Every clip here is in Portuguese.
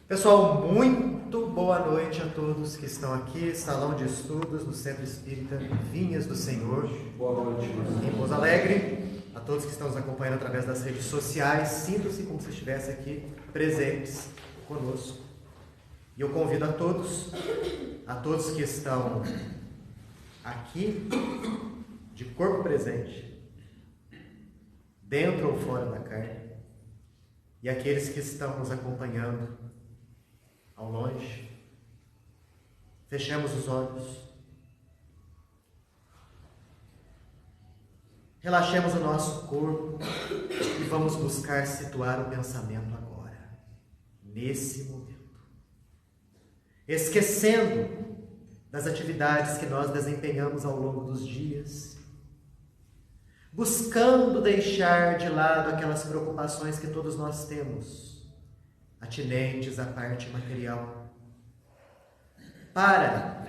Pessoal, muito boa noite a todos que estão aqui, Salão de Estudos no Centro Espírita Vinhas do Senhor. Boa noite. Em Pouso Alegre, a todos que estão nos acompanhando através das redes sociais, sintam-se como se estivessem aqui presentes conosco. E eu convido a todos que estão aqui, de corpo presente, dentro ou fora da carne, e aqueles que estão nos acompanhando ao longe, fechemos os olhos, relaxemos o nosso corpo e vamos buscar situar o pensamento agora, nesse momento, esquecendo das atividades que nós desempenhamos ao longo dos dias, buscando deixar de lado aquelas preocupações que todos nós temos, atinentes à parte material, para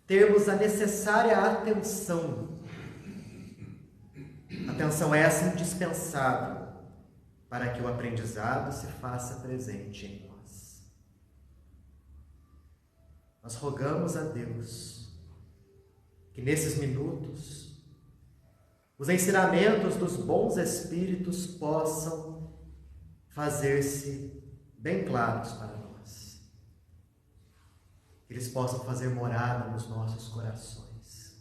termos a necessária atenção essa indispensável para que o aprendizado se faça presente em nós. Nós rogamos a Deus que nesses minutos os ensinamentos dos bons espíritos possam fazer-se bem claros para nós. Que eles possam fazer morada nos nossos corações,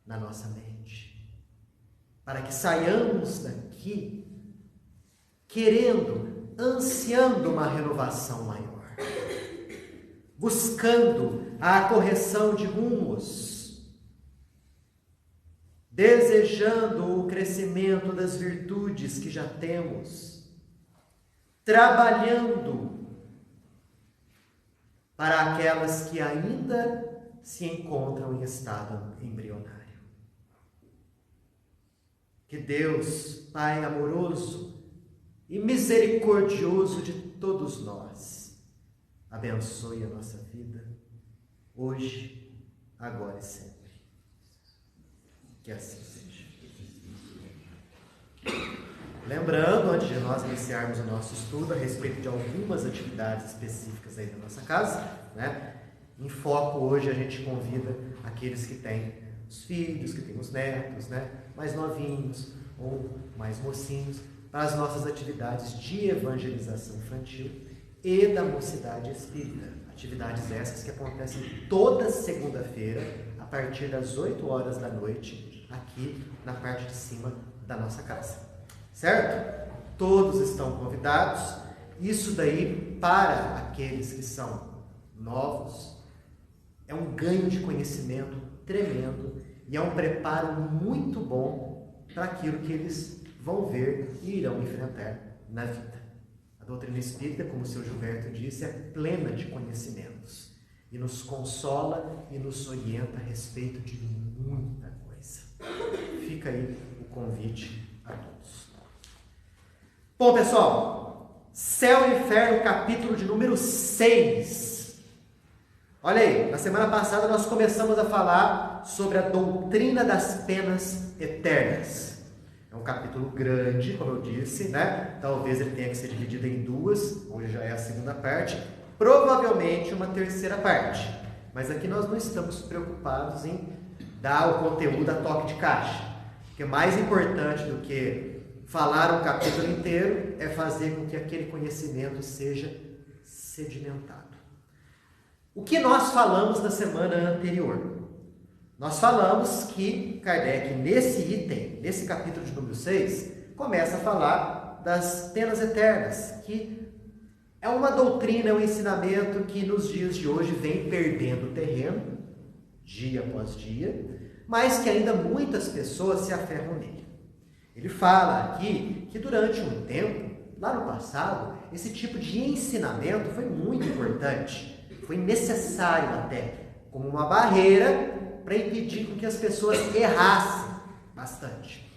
na nossa mente, para que saiamos daqui querendo, ansiando uma renovação maior, buscando a correção de rumos, desejando o crescimento das virtudes que já temos, trabalhando para aquelas que ainda se encontram em estado embrionário. Que Deus, Pai amoroso e misericordioso de todos nós, abençoe a nossa vida, hoje, agora e sempre. Que assim seja. Lembrando, antes de nós iniciarmos o nosso estudo a respeito de algumas atividades específicas aí da nossa casa, em foco hoje a gente convida aqueles que têm os filhos, que têm os netos, mais novinhos ou mais mocinhos, para as nossas atividades de evangelização infantil e da mocidade espírita. Atividades essas que acontecem toda segunda-feira, a partir das 8 horas da noite, aqui na parte de cima da nossa casa. Certo? Todos estão convidados. Isso daí, para aqueles que são novos, é um ganho de conhecimento tremendo e é um preparo muito bom para aquilo que eles vão ver e irão enfrentar na vida. A doutrina espírita, como o seu Gilberto disse, é plena de conhecimentos e nos consola e nos orienta a respeito de muita coisa. Fica aí o convite a todos. Bom, pessoal, Céu e Inferno, capítulo de número 6. Olha aí, na semana passada nós começamos a falar sobre a doutrina das penas eternas. É um capítulo grande, como eu disse, Talvez ele tenha que ser dividido em duas, hoje já é a segunda parte, provavelmente uma terceira parte. Mas aqui nós não estamos preocupados em dar o conteúdo a toque de caixa, porque mais importante do que falar um capítulo inteiro é fazer com que aquele conhecimento seja sedimentado. O que nós falamos na semana anterior? Nós falamos que Kardec, nesse item, nesse capítulo de número 6, começa a falar das penas eternas, que é uma doutrina, um ensinamento que nos dias de hoje vem perdendo terreno, dia após dia, mas que ainda muitas pessoas se aferram nele. Ele fala aqui que durante um tempo, lá no passado, esse tipo de ensinamento foi muito importante, foi necessário até, como uma barreira para impedir que as pessoas errassem bastante.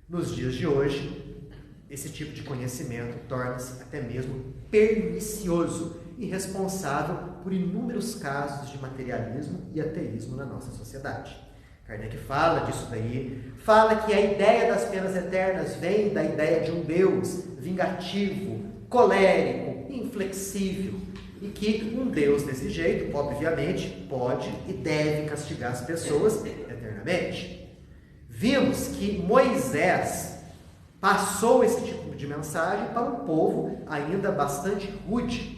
Nos dias de hoje, esse tipo de conhecimento torna-se até mesmo pernicioso e responsável por inúmeros casos de materialismo e ateísmo na nossa sociedade. Kardec fala disso daí, fala que a ideia das penas eternas vem da ideia de um Deus vingativo, colérico, inflexível, e que um Deus desse jeito, obviamente, pode e deve castigar as pessoas eternamente. Vimos que Moisés passou esse tipo de mensagem para um povo ainda bastante rude.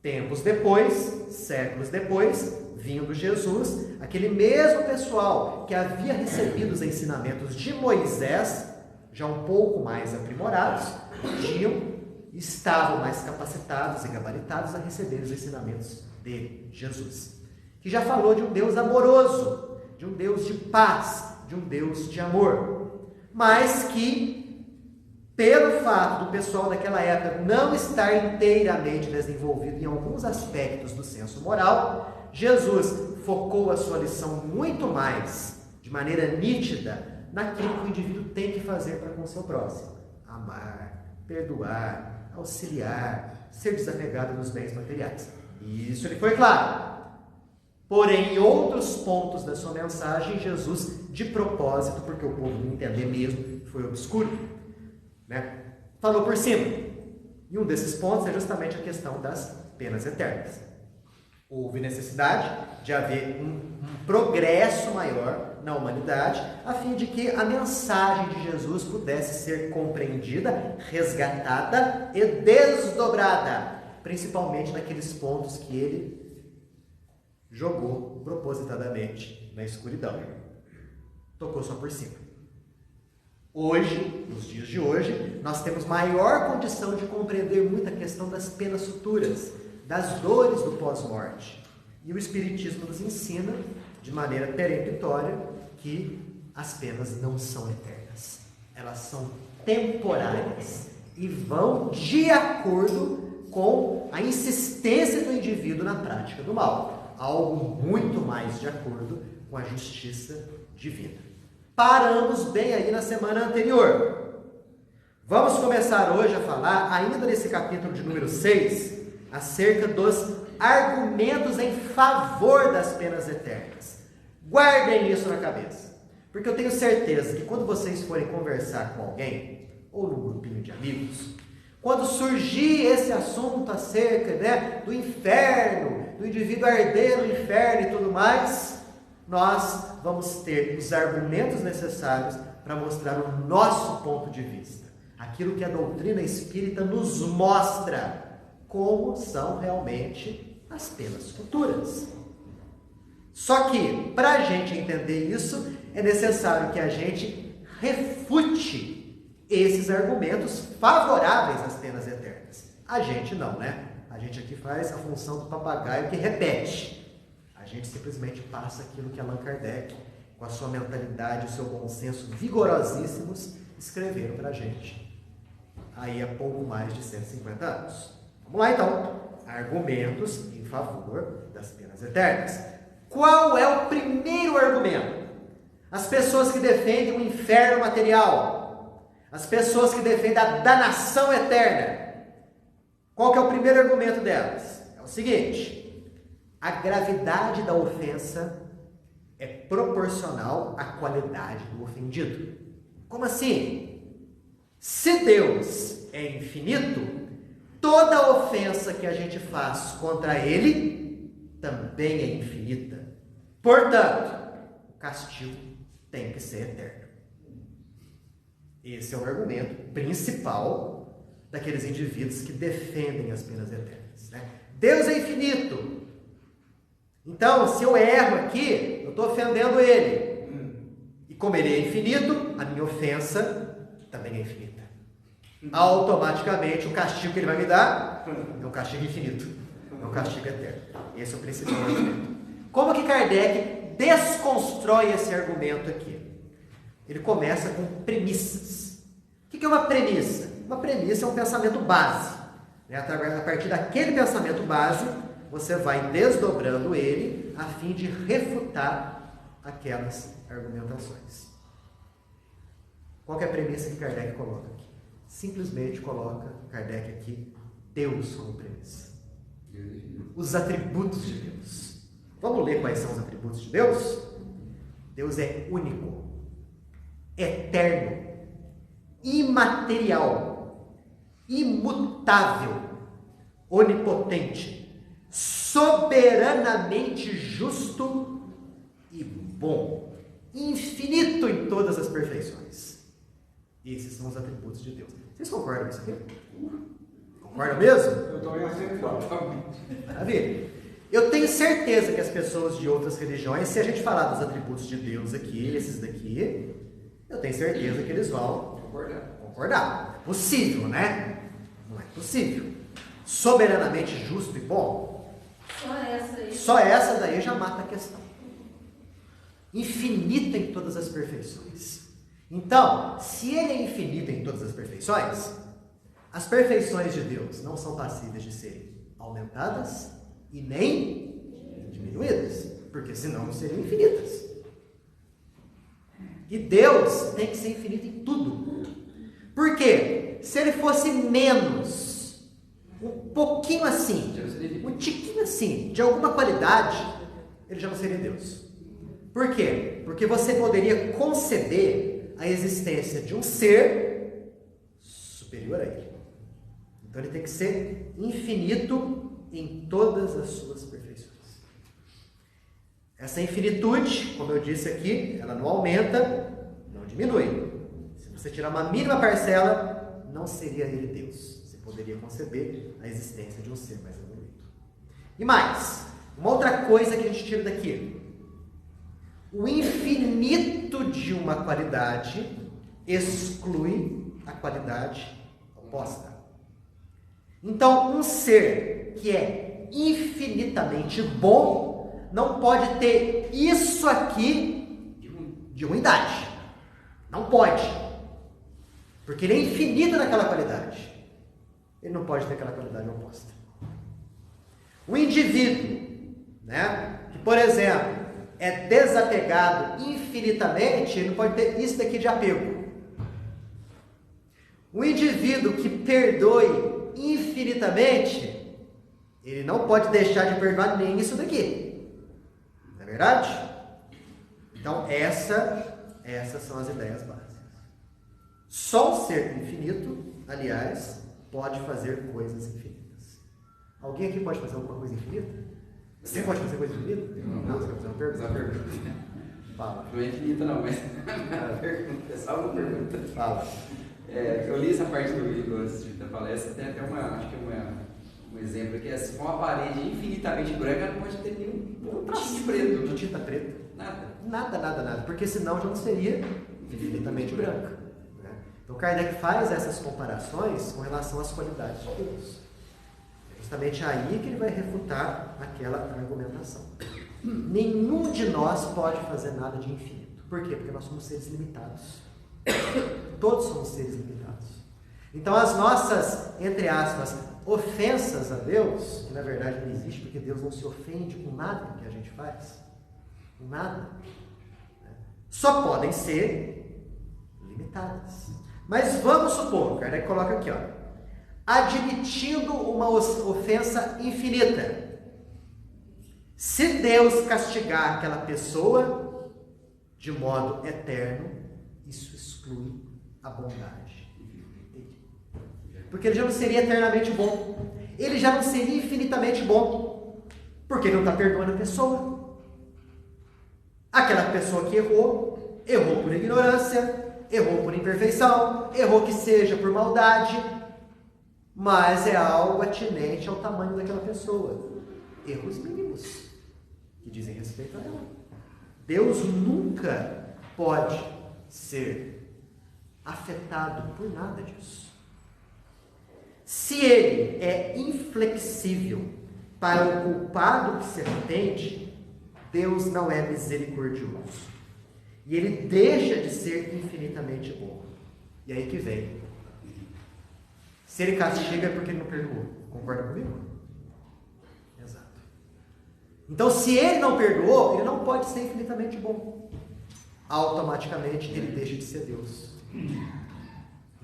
Tempos depois, séculos depois, vindo Jesus, aquele mesmo pessoal que havia recebido os ensinamentos de Moisés, já um pouco mais aprimorados, estavam mais capacitados e gabaritados a receber os ensinamentos de Jesus, que já falou de um Deus amoroso, de um Deus de paz, de um Deus de amor, mas que, pelo fato do pessoal daquela época não estar inteiramente desenvolvido em alguns aspectos do senso moral, Jesus focou a sua lição muito mais, de maneira nítida, naquilo que o indivíduo tem que fazer para com o seu próximo: amar, perdoar, auxiliar, ser desapegado dos bens materiais. Isso ele foi claro. Porém, em outros pontos da sua mensagem, Jesus, de propósito, porque o povo não entender mesmo, foi obscuro, falou por cima. E um desses pontos é justamente a questão das penas eternas. Houve necessidade de haver um progresso maior na humanidade, a fim de que a mensagem de Jesus pudesse ser compreendida, resgatada e desdobrada, principalmente naqueles pontos que ele jogou propositadamente na escuridão. Tocou só por cima. Hoje, nos dias de hoje, nós temos maior condição de compreender muita questão das penas futuras, das dores do pós-morte. E o Espiritismo nos ensina, de maneira peremptória, que as penas não são eternas. Elas são temporárias e vão de acordo com a insistência do indivíduo na prática do mal. Algo muito mais de acordo com a justiça divina. Paramos bem aí na semana anterior. Vamos começar hoje a falar, ainda nesse capítulo de número 6, acerca dos argumentos em favor das penas eternas. Guardem isso na cabeça, porque eu tenho certeza que quando vocês forem conversar com alguém, ou num grupinho de amigos, quando surgir esse assunto acerca do inferno, do indivíduo arder no inferno e tudo mais, nós vamos ter os argumentos necessários para mostrar o nosso ponto de vista, aquilo que a doutrina espírita nos mostra, como são realmente as penas futuras. Só que, para a gente entender isso, é necessário que a gente refute esses argumentos favoráveis às penas eternas. A gente não, né? A gente aqui faz a função do papagaio que repete. A gente simplesmente passa aquilo que Allan Kardec, com a sua mentalidade e o seu bom senso vigorosíssimos, escreveram para a gente aí há pouco mais de 150 anos. Vamos lá então. Argumentos em favor das penas eternas. Qual é o primeiro argumento? As pessoas que defendem o inferno material, as pessoas que defendem a danação eterna. Qual que é o primeiro argumento delas? É o seguinte: a gravidade da ofensa é proporcional à qualidade do ofendido. Como assim? Se Deus é infinito, toda ofensa que a gente faz contra Ele também é infinita. Portanto, o castigo tem que ser eterno. Esse é o argumento principal daqueles indivíduos que defendem as penas eternas, Deus é infinito. Então, se eu erro aqui, eu estou ofendendo Ele. E como Ele é infinito, a minha ofensa também é infinita. Automaticamente, o castigo que Ele vai me dar é um castigo infinito. É um castigo eterno. Esse é o principal argumento. Como que Kardec desconstrói esse argumento aqui? Ele começa com premissas. O que é uma premissa? Uma premissa é um pensamento base. A partir daquele pensamento base, você vai desdobrando ele a fim de refutar aquelas argumentações. Qual que é a premissa que Kardec coloca aqui? Simplesmente coloca Kardec aqui Deus como premissa. Os atributos de Deus. Vamos ler quais são os atributos de Deus? Deus é único, eterno, imaterial, imutável, onipotente, soberanamente justo e bom, infinito em todas as perfeições. Esses são os atributos de Deus. Vocês concordam com isso aqui? Concordam mesmo? Eu estou em acerto. Maravilha. Eu tenho certeza que as pessoas de outras religiões, se a gente falar dos atributos de Deus aqui, esses daqui, eu tenho certeza que eles vão concordar. É possível, né? Não é possível. Soberanamente justo e bom. Só essa daí já mata a questão. Infinito em todas as perfeições. Então, se ele é infinito em todas as perfeições de Deus não são passíveis de serem aumentadas e nem diminuídas, porque senão não seriam infinitas. E Deus tem que ser infinito em tudo. Por quê? Se ele fosse menos, um pouquinho assim, um tiquinho assim, de alguma qualidade, ele já não seria Deus. Por quê? Porque você poderia conceber a existência de um ser superior a ele. Então ele tem que ser infinito em todas as suas perfeições. Essa infinitude, como eu disse aqui, ela não aumenta, não diminui. Se você tirar uma mínima parcela, não seria ele Deus. Você poderia conceber a existência de um ser mais evoluído. E mais, uma outra coisa que a gente tira daqui. O infinito de uma qualidade exclui a qualidade oposta. Então, um ser que é infinitamente bom não pode ter isso aqui de ruindade. Não pode. Porque ele é infinito naquela qualidade. Ele não pode ter aquela qualidade oposta. O indivíduo, né, que, por exemplo, é desapegado infinitamente, ele não pode ter isso daqui de apego. O indivíduo que perdoe infinitamente, ele não pode deixar de perdoar nem isso daqui. Não é verdade? Então, essas são as ideias básicas. Só um ser infinito, aliás, pode fazer coisas infinitas. Alguém aqui pode fazer alguma coisa infinita? Você pode fazer coisa infinita? Não, você quer fazer uma pergunta? Fala. Não é infinita não, mas a pergunta, é só uma pergunta. Fala. Eu li essa parte do livro antes da palestra, tem até um exemplo aqui, se for uma parede infinitamente branca, não pode ter nenhum traço de preto. De tinta preta. Nada. Nada. Porque senão já não seria infinitamente branca. Né? Então Kardec faz essas comparações com relação às qualidades de Deus. É justamente aí que ele vai refutar aquela argumentação. Nenhum de nós pode fazer nada de infinito. Por quê? Porque nós somos seres limitados. Todos somos seres limitados. Então as nossas, entre aspas, ofensas a Deus, que na verdade não existe, porque Deus não se ofende com nada que a gente faz, com nada, né? Só podem ser limitadas. Mas vamos supor, Kardec coloca aqui, admitindo uma ofensa infinita, se Deus castigar aquela pessoa de modo eterno, isso exclui a bondade dele. Porque ele já não seria eternamente bom. Ele já não seria infinitamente bom. Porque ele não está perdoando a pessoa. Aquela pessoa que errou por ignorância, errou por imperfeição, errou que seja por maldade, mas é algo atinente ao tamanho daquela pessoa. Erros mínimos que dizem respeito a ela. Deus nunca pode ser afetado por nada disso. Se ele é inflexível para o culpado que se arrepende, Deus não é misericordioso. E ele deixa de ser infinitamente bom. E aí que vem. Se ele castiga é porque ele não perdoou. Concorda comigo? Exato. Então, se ele não perdoou, ele não pode ser infinitamente bom. Automaticamente ele deixa de ser Deus.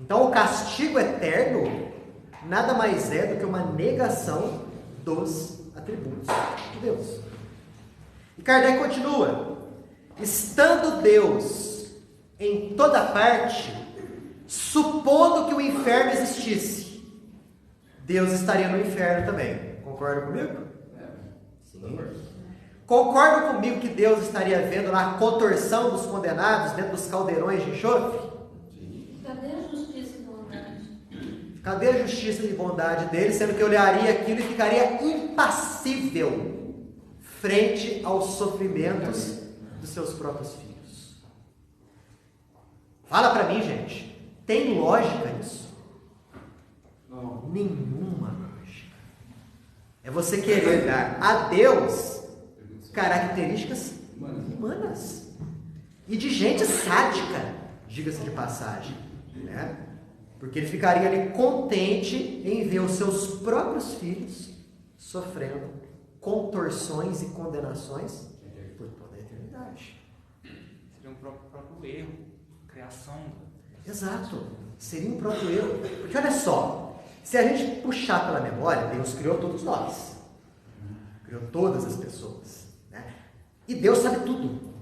Então o castigo eterno nada mais é do que uma negação dos atributos de Deus. E Kardec continua: estando Deus em toda parte, supondo que o inferno existisse, Deus estaria no inferno também. Concorda comigo? Sim. Concorda comigo que Deus estaria vendo lá a contorção dos condenados dentro dos caldeirões de enxofre? Cadê a justiça e bondade? Cadê a justiça e bondade dele, sendo que eu olharia aquilo e ficaria impassível frente aos sofrimentos dos seus próprios filhos? Fala pra mim, gente. Tem lógica isso? Não. Nenhuma lógica. É você querer dar a Deus características humanas e de gente sádica, diga-se de passagem, né? Porque ele ficaria ali contente em ver os seus próprios filhos sofrendo contorções e condenações por toda a eternidade. Seria um próprio erro, criação. Exato, seria um próprio erro. Porque olha só, se a gente puxar pela memória, Deus criou todos nós, criou todas as pessoas, né? E Deus sabe tudo.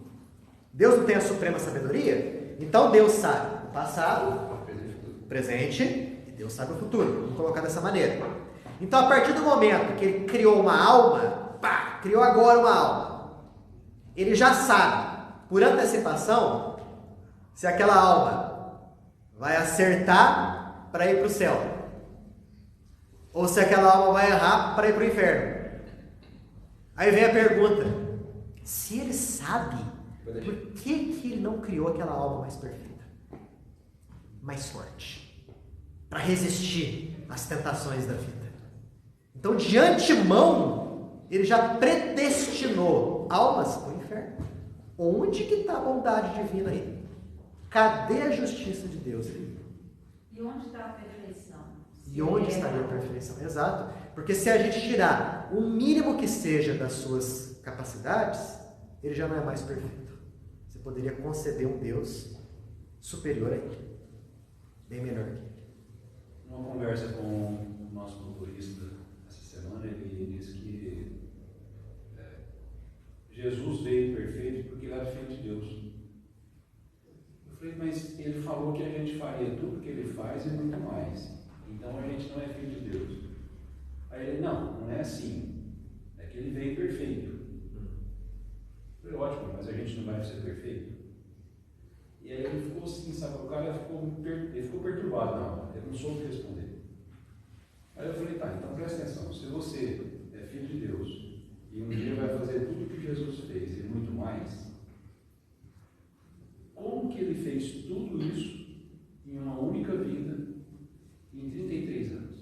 Deus não tem a suprema sabedoria? Então Deus sabe o passado, o presente, e Deus sabe o futuro. Vamos colocar dessa maneira. Então, a partir do momento que ele criou uma alma, criou agora uma alma, ele já sabe, por antecipação, se aquela alma vai acertar para ir para o céu, ou se aquela alma vai errar para ir para o inferno. Aí vem a pergunta: se ele sabe, por que ele não criou aquela alma mais perfeita, mais forte, para resistir às tentações da vida? Então, de antemão, ele já predestinou almas para o inferno. Onde que está a bondade divina aí? Cadê a justiça de Deus aí? E onde está a perfeição? E onde estaria a perfeição? Exato. Porque se a gente tirar o mínimo que seja das suas capacidades, ele já não é mais perfeito. Você poderia conceder um Deus superior a ele, bem melhor que ele. Numa conversa com o nosso motorista essa semana, ele disse que Jesus veio perfeito porque ele era filho de Deus. Eu falei, mas ele falou que a gente faria tudo que ele faz e muito mais. Então a gente não é filho de Deus. Aí ele, não é assim. É que ele veio perfeito. Eu falei, ótimo, mas a gente não vai ser perfeito. E aí ele ficou assim, sabe? O cara ficou perturbado na hora. Ele não soube responder. Aí eu falei, tá, então presta atenção. Se você é filho de Deus e um dia vai fazer tudo que Jesus fez e muito mais, como que ele fez tudo isso em uma única vida, em 33 anos?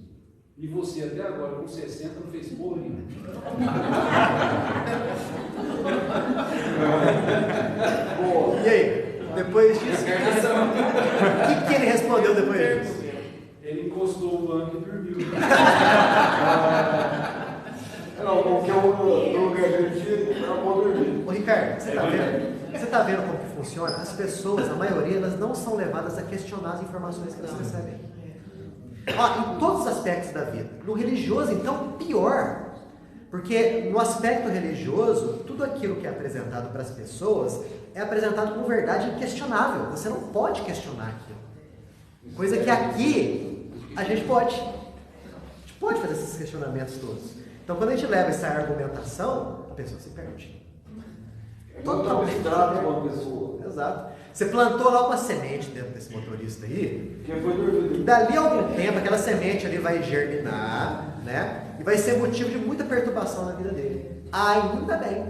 E você até agora, com 60, não fez porra nenhuma. E aí? Depois disso, o que ele respondeu depois disso? Ele encostou o banco e dormiu. Não, porque no lugar dele era bom dormir. Ô Ricardo, você está vendo como que funciona? As pessoas, a maioria, elas não são levadas a questionar as informações que elas recebem. Ó, em todos os aspectos da vida. No religioso, então, pior. Porque no aspecto religioso, tudo aquilo que é apresentado para as pessoas é apresentado como verdade inquestionável. Você não pode questionar aquilo. Coisa que aqui a gente pode. A gente pode fazer esses questionamentos todos. Então, quando a gente leva essa argumentação, a pessoa se perde. Totalmente trata uma pessoa. Exato. Você plantou lá uma semente dentro desse motorista aí, Quem foi dormir? e dali a algum tempo aquela semente ali vai germinar, né? E vai ser motivo de muita perturbação na vida dele. Ainda bem.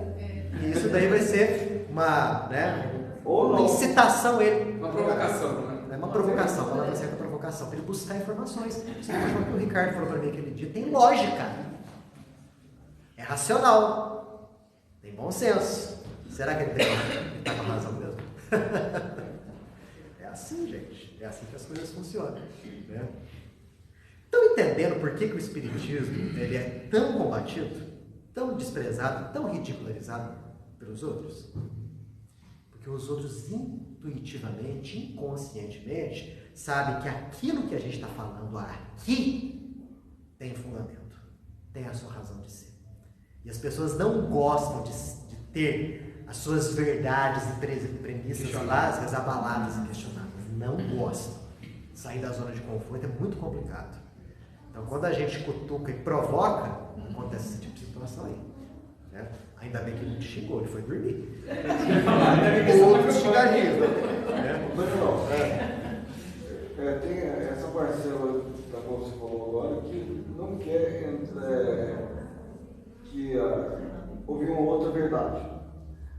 E isso daí vai ser uma, né, uma incitação a ele. Uma provocação, né? É uma provocação, a palavra certa é provocação, para ele buscar informações. Isso que o Ricardo falou para mim aquele dia tem lógica. É racional. Tem bom senso. Será que ele está com razão mesmo? É assim, gente. É assim que as coisas funcionam. Né? Estão entendendo por que o Espiritismo ele é tão combatido, tão desprezado, tão ridicularizado pelos outros? Porque os outros intuitivamente, inconscientemente, sabem que aquilo que a gente está falando aqui tem fundamento, tem a sua razão de ser. E as pessoas não gostam de ter as suas verdades e premissas básicas abaladas e questionadas. Não gostam. Sair da zona de conforto é muito complicado. Então, quando a gente cutuca e provoca, acontece esse tipo de situação aí. Né? Ainda bem que ele não te xingou, ele foi dormir. Outros xingariam. Tem essa parcela da qual você falou agora que não quer ouvir uma outra verdade.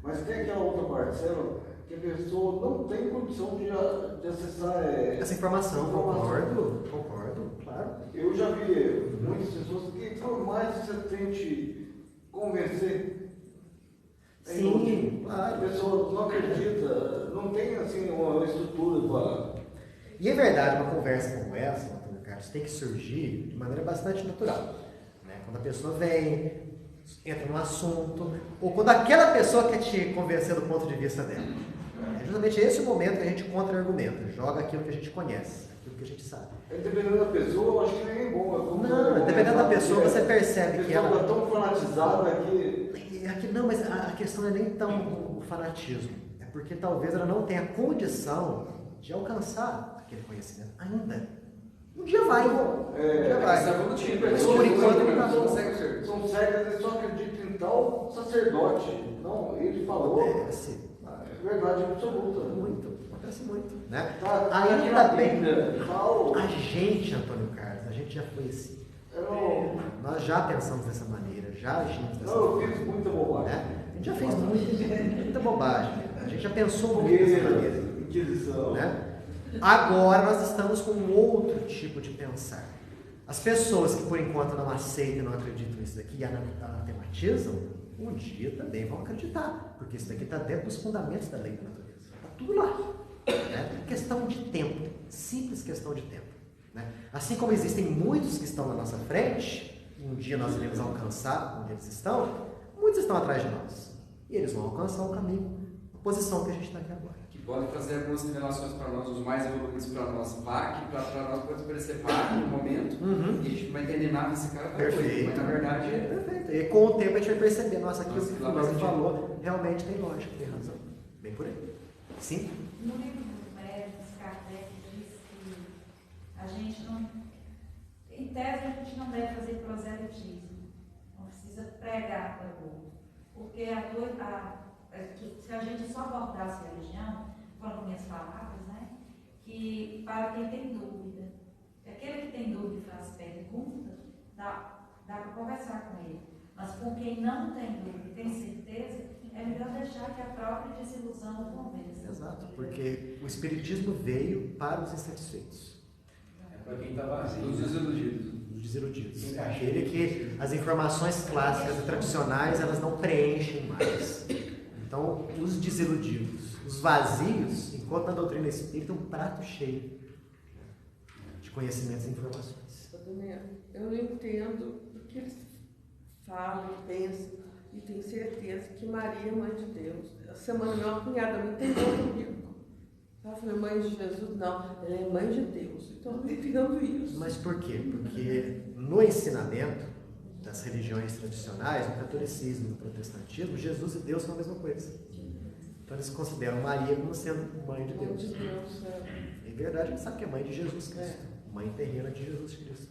Mas tem aquela outra parcela que a pessoa não tem condição de acessar essa informação. Concordo, claro. Eu já vi muitas pessoas que, por mais que você tente convencer, sim, claro. A pessoa não acredita, não tem assim uma estrutura para... E é verdade, uma conversa como essa, Antônio Carlos, tem que surgir de maneira bastante natural. Né? Quando a pessoa vem, entra no assunto, ou quando aquela pessoa quer te convencer do ponto de vista dela. É justamente esse o momento que a gente contra-argumenta, joga aquilo que a gente conhece, aquilo que a gente sabe. Dependendo da pessoa, eu acho que nem é bom. Não, dependendo da pessoa, você percebe que ela... A pessoa está tão fanatizada que... Não, mas a questão não é nem tão o fanatismo. É porque talvez ela não tenha condição de alcançar aquele conhecimento ainda. Um dia vai. Um dia vai. Mas por enquanto não está. São cegas, eles só acreditam em tal sacerdote. Não, ele falou. Acontece. É verdade absoluta. Acontece muito. Né? Ainda bem. A gente, Antônio Carlos, a gente já foi assim. Nós já pensamos dessa maneira, já agimos dessa maneira. Eu fiz muita bobagem. Né? A gente já fez muita bobagem. A gente já pensou muito dessa maneira. Inquisição. Né? Agora nós estamos com um outro tipo de pensar. As pessoas que por enquanto não aceitam, não acreditam nisso daqui e anatematizam, um dia também vão acreditar, porque isso daqui está dentro dos fundamentos da lei da natureza. Está tudo lá. Né? Questão de tempo, simples questão de tempo. Né? Assim como existem muitos que estão na nossa frente, e um dia nós iremos alcançar onde eles estão, muitos estão atrás de nós. E eles vão alcançar o caminho, a posição que a gente está aqui agora. Pode fazer algumas revelações para nós, os mais evoluídos para nós, para nós pode parecer vago no momento, e a gente não vai entender nada desse cara, perfeito. Mas na verdade é... Perfeito. E com o tempo a gente vai perceber, nossa, aquilo que o fulano falou realmente tem lógica, tem razão. Bem por aí. Sim? No livro dos médicos, Kardec diz que a gente não... Em tese, a gente não deve fazer proselitismo. Não precisa pregar para o outro. Porque se a gente só abordasse a religião, foram minhas palavras, né? Que para quem tem dúvida, aquele que tem dúvida e faz pergunta, dá para conversar com ele. Mas com quem não tem dúvida e tem certeza, é melhor deixar que a própria desilusão o convença. Exato, porque o Espiritismo veio para os insatisfeitos. É para quem está vazio. Os desiludidos. Os desiludidos. Aquele que as informações clássicas e tradicionais elas não preenchem mais. Então, os desiludidos, os vazios, enquanto na doutrina espírita, um prato cheio de conhecimentos e informações. Eu não entendo o que eles falam, pensam, e tenho certeza que Maria é mãe de Deus. A semana minha cunhada me entendeu comigo. Ela falou, mãe de Jesus? Não, ela é mãe de Deus. Então, eu não entendo isso. Mas por quê? Porque no ensinamento das religiões tradicionais, no catolicismo, no protestantismo, Jesus e Deus são a mesma coisa. Então eles consideram Maria como sendo mãe de Deus. Em verdade, a gente sabe que é mãe de Jesus Cristo, mãe terrena de Jesus Cristo.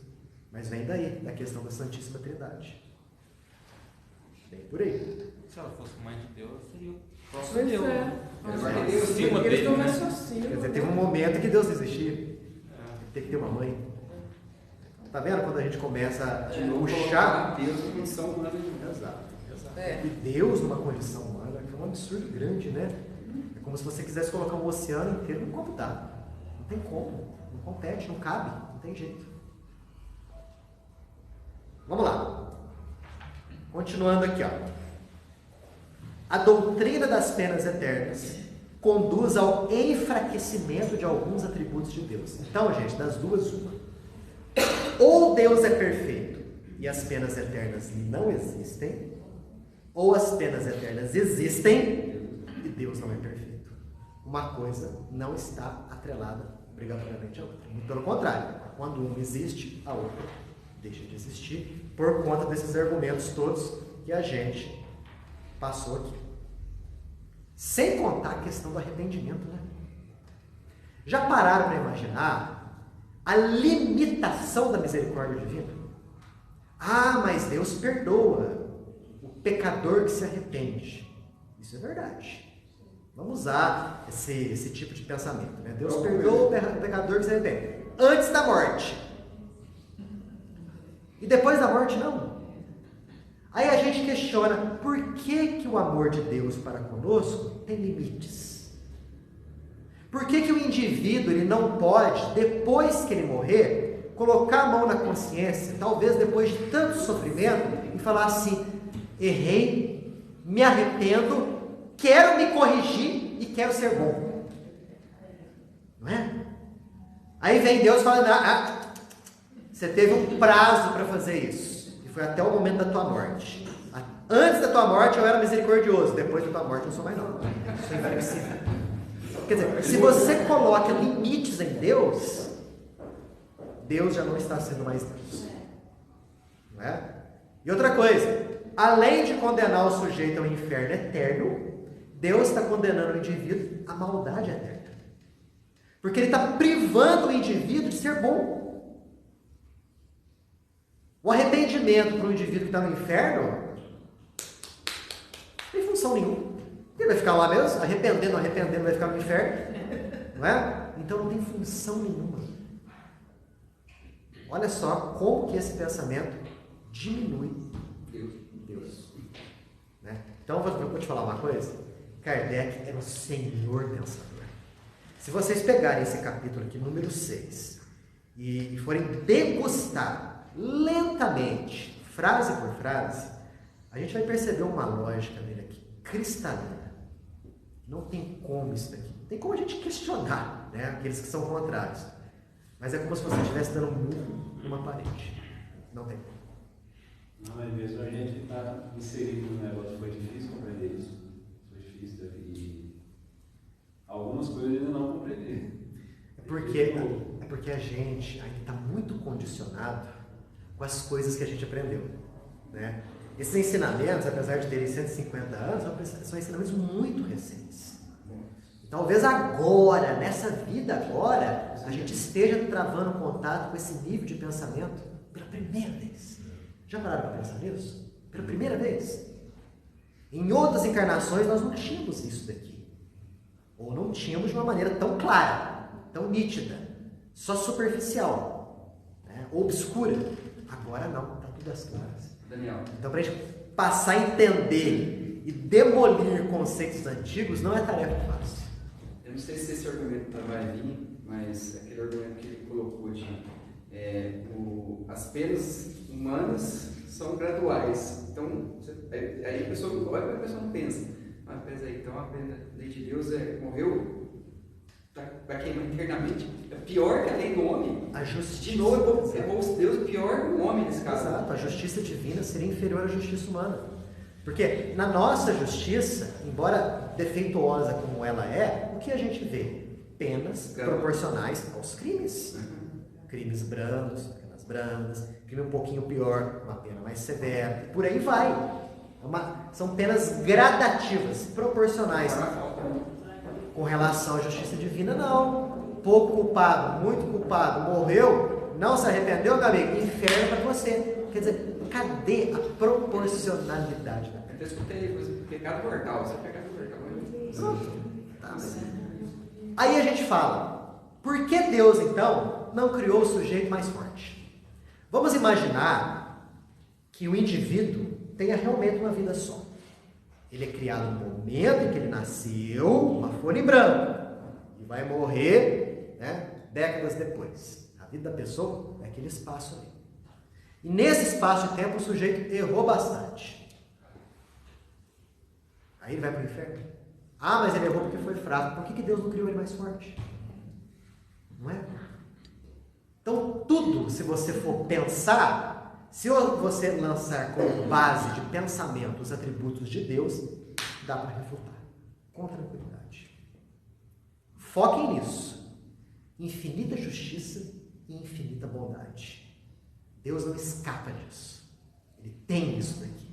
Mas vem daí, da questão da Santíssima Trindade. Vem por aí. Se ela fosse mãe de Deus, seria o próximo Pois Deus. é. Acima Eles dele, não né? raciocinam. Quer dizer, teve um momento que Deus desistiu. Tem que ter uma mãe. Tá vendo quando a gente começa a puxar Deus em condição humana. Exato. É. E Deus numa condição humana, que é um absurdo grande, né? É como se você quisesse colocar um oceano inteiro num copo d'água. Não tem como. Não compete, não cabe, não tem jeito. Vamos lá. Continuando aqui, ó. A doutrina das penas eternas conduz ao enfraquecimento de alguns atributos de Deus. Então, gente, das duas, uma. Ou Deus é perfeito e as penas eternas não existem, ou as penas eternas existem e Deus não é perfeito. Uma coisa não está atrelada obrigatoriamente à outra. Muito pelo contrário, quando uma existe, a outra deixa de existir, por conta desses argumentos todos que a gente passou aqui. Sem contar a questão do arrependimento, né? Já pararam para imaginar a limitação da misericórdia divina? Ah, mas Deus perdoa o pecador que se arrepende. Isso é verdade. Vamos usar esse tipo de pensamento, né? Deus perdoa o pecador que se arrepende. Antes da morte. E depois da morte, não. Aí a gente questiona, por que o amor de Deus para conosco tem limites? Por que o indivíduo ele não pode, depois que ele morrer, colocar a mão na consciência, talvez depois de tanto sofrimento, e falar assim, errei, me arrependo, quero me corrigir e quero ser bom? Não é? Aí vem Deus falando, você teve um prazo para fazer isso, e foi até o momento da tua morte. Antes da tua morte eu era misericordioso, depois da tua morte eu sou mais não. Sou inflexível. Quer dizer, se você coloca limites em Deus, Deus já não está sendo mais Deus. Não é? E outra coisa, além de condenar o sujeito ao inferno eterno, Deus está condenando o indivíduo à maldade eterna. Porque ele está privando o indivíduo de ser bom. O arrependimento para o indivíduo que está no inferno não tem função nenhuma. Ele vai ficar lá mesmo, arrependendo, vai ficar no inferno. Não é? Então não tem função nenhuma. Olha só como que esse pensamento diminui Deus. Né? Então eu vou te falar uma coisa. Kardec era um senhor pensador. Se vocês pegarem esse capítulo aqui, número 6, e forem degustar lentamente, frase por frase, a gente vai perceber uma lógica nele aqui, cristalina. Não tem como isso daqui. Tem como a gente questionar, né, aqueles que são contrários. Mas é como se você estivesse dando um murro numa parede. Não tem como. Não, é mesmo, a gente está inserido no negócio, foi difícil compreender isso. Foi difícil, e algumas coisas eu ainda não compreendi. É porque a gente ainda está muito condicionado com as coisas que a gente aprendeu, né? Esses ensinamentos, apesar de terem 150 anos, são ensinamentos muito recentes. Talvez agora, nessa vida agora, a gente esteja travando contato com esse nível de pensamento pela primeira vez. Já pararam para pensar nisso? Pela primeira vez. Em outras encarnações nós não tínhamos isso daqui. Ou não tínhamos de uma maneira tão clara, tão nítida, só superficial, né? Obscura. Agora não, está tudo às claras. Daniel. Então, para a gente passar a entender e demolir conceitos antigos, não é tarefa fácil. Eu não sei se esse argumento vai vir, mas aquele argumento que ele colocou de as penas humanas são graduais. Então, aí a pessoa olha e a pessoa não pensa. Mas pensa aí, então a pena da lei de Deus morreu, vai queimar eternamente. É pior que a lei do homem. A justiça. De novo, Deus pior que o homem nesse caso. Exato, a justiça divina seria inferior à justiça humana. Porque na nossa justiça, embora defeituosa como ela é, o que a gente vê? Penas proporcionais aos crimes. Crimes brandos, penas brandas, crime um pouquinho pior, uma pena mais severa, e por aí vai. São penas gradativas, proporcionais. Com relação à justiça divina, não. Pouco culpado, muito culpado, morreu, não se arrependeu, meu amigo, inferno para você. Quer dizer, cadê a proporcionalidade? Eu escutei, pecado mortal, você é pecado mortal. Pronto. Tá. Aí a gente fala, por que Deus, então, não criou o sujeito mais forte? Vamos imaginar que o indivíduo tenha realmente uma vida só. Ele é criado no momento em que ele nasceu, uma folha em branco, e vai morrer, né, décadas depois. A vida da pessoa é aquele espaço ali. E nesse espaço de tempo o sujeito errou bastante. Aí ele vai para o inferno. Ah, mas ele errou porque foi fraco. Por que Deus não criou ele mais forte? Não é? Então tudo, se você for pensar, se você lançar como base de pensamento os atributos de Deus, dá para refutar com tranquilidade. Foquem nisso. Infinita justiça e infinita bondade. Deus não escapa disso. Ele tem isso daqui.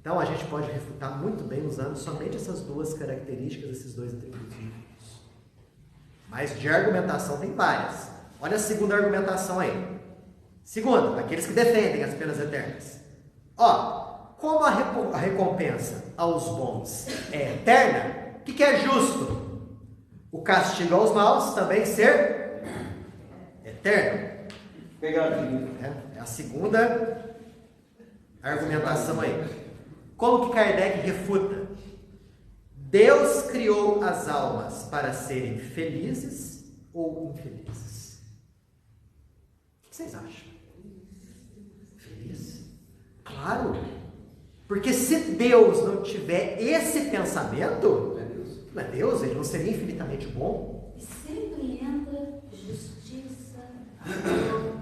Então a gente pode refutar muito bem usando somente essas duas características, esses dois atributos divinos. Mas de argumentação tem várias. Olha a segunda argumentação aí. Segunda, aqueles que defendem as penas eternas. Como a recompensa aos bons é eterna, o que é justo? O castigo aos maus também ser eterno. Pegadinha. É a segunda argumentação aí. Como que Kardec refuta? Deus criou as almas para serem felizes ou infelizes? O que vocês acham? Feliz? Claro! Porque se Deus não tiver esse pensamento, não é Deus, ele não seria infinitamente bom. E sempre entra justiça, amor,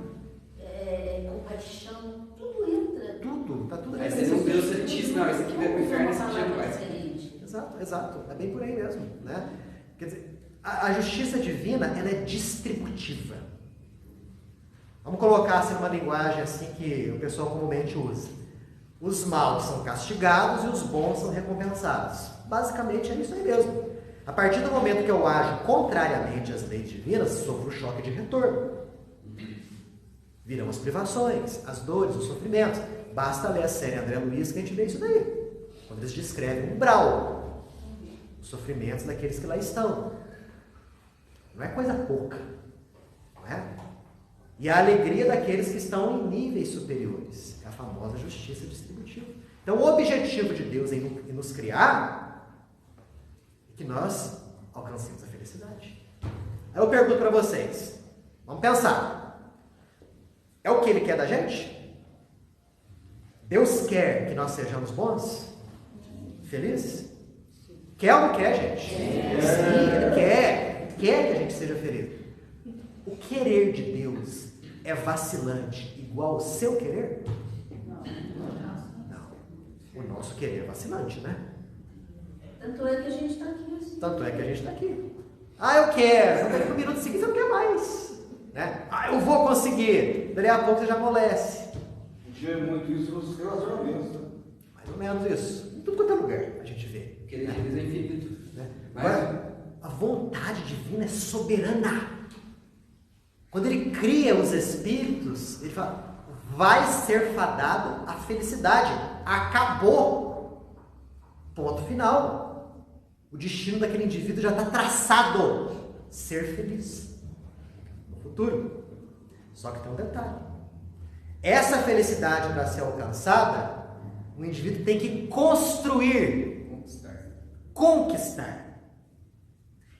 compaixão, tudo entra. Tudo, está tudo Aí você não Deus santíssimo, não, esse aqui vai pro inferno, esse aqui já não vai. Exato, é bem por aí mesmo, né? Quer dizer, a justiça divina, ela é distributiva. Vamos colocar assim numa linguagem assim que o pessoal comumente usa. Os maus são castigados e os bons são recompensados. Basicamente é isso aí mesmo. A partir do momento que eu ajo contrariamente às leis divinas, sofro o choque de retorno. Virão as privações, as dores, os sofrimentos. Basta ler a série André Luiz que a gente vê isso daí. Quando eles descrevem o umbral, os sofrimentos daqueles que lá estão. Não é coisa pouca. Não é? E a alegria daqueles que estão em níveis superiores. É a famosa justiça distributiva. Então, o objetivo de Deus em nos criar é que nós alcancemos a felicidade. Aí eu pergunto para vocês. Vamos pensar. É o que Ele quer da gente? Deus quer que nós sejamos bons? Felizes? Quer ou não quer, gente? Sim, Ele quer. Quer que a gente seja feliz. O querer de Deus é vacilante igual ao seu querer? Não. O nosso querer é vacilante, né? Tanto é que a gente está aqui assim. Tanto é que a gente está aqui. Eu quero. Daqui a um minuto seguinte você não quer mais. Né? Eu vou conseguir. Daí a pouco você já amolece. Tinha muito isso nos relacionamentos, né? Mais ou menos isso. Em tudo quanto é lugar a gente vê. Porque ele é infinito. Né? Mas Agora, a vontade divina é soberana. Quando ele cria os espíritos, ele fala, vai ser fadado a felicidade. Acabou. Ponto final. O destino daquele indivíduo já está traçado. Ser feliz. No futuro. Só que tem um detalhe. Essa felicidade, para ser alcançada, o indivíduo tem que conquistar.